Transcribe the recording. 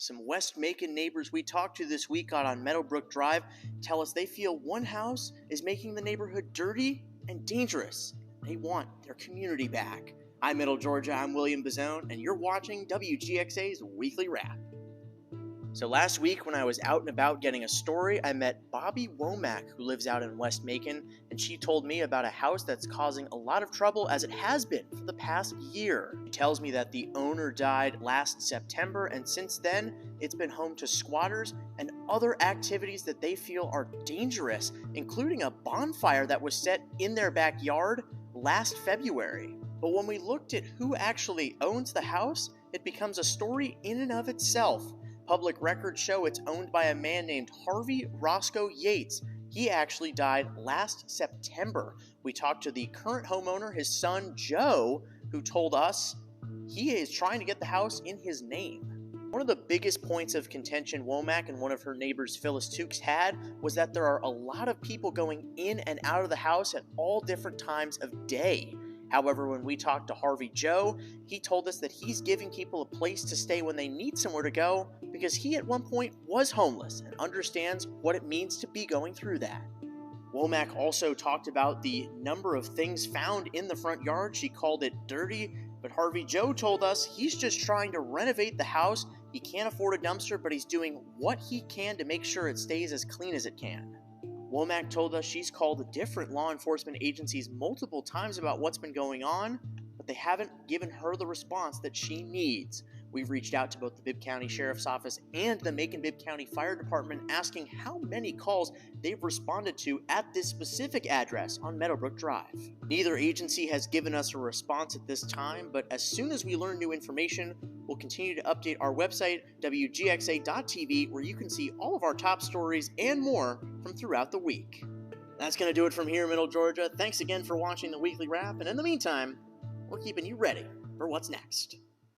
Some West Macon neighbors we talked to this week out on Meadowbrook Drive tell us they feel one house is making the neighborhood dirty and dangerous. They want their community back. I'm Middle Georgia, I'm William Bazzone, and you're watching WGXA's Weekly Wrap. So last week when I was out and about getting a story, I met Bobbie Womack, who lives out in West Macon, and she told me about a house that's causing a lot of trouble, as it has been for the past year. She tells me that the owner died last September, and since then, it's been home to squatters and other activities that they feel are dangerous, including a bonfire that was set in their backyard last February. But when we looked at who actually owns the house, it becomes a story in and of itself. Public records show it's owned by a man named Harvie Joe Yates. He actually died last September. We talked to the current homeowner, his son Joe, who told us he is trying to get the house in his name. One of the biggest points of contention Womack and one of her neighbors, Phyllis Tukes, had was that there are a lot of people going in and out of the house at all different times of day. However, when we talked to Harvie Joe, he told us that he's giving people a place to stay when they need somewhere to go because he at one point was homeless and understands what it means to be going through that. Womack also talked about the number of things found in the front yard. She called it dirty, but Harvie Joe told us he's just trying to renovate the house. He can't afford a dumpster, but he's doing what he can to make sure it stays as clean as it can. Womack told us she's called different law enforcement agencies multiple times about what's been going on, but they haven't given her the response that she needs. We've reached out to both the Bibb County Sheriff's Office and the Macon-Bibb County Fire Department asking how many calls they've responded to at this specific address on Meadowbrook Drive. Neither agency has given us a response at this time, but as soon as we learn new information, we'll continue to update our website, wgxa.tv, where you can see all of our top stories and more from throughout the week. That's going to do it from here in Middle Georgia. Thanks again for watching the Weekly Wrap, and in the meantime, we're keeping you ready for what's next.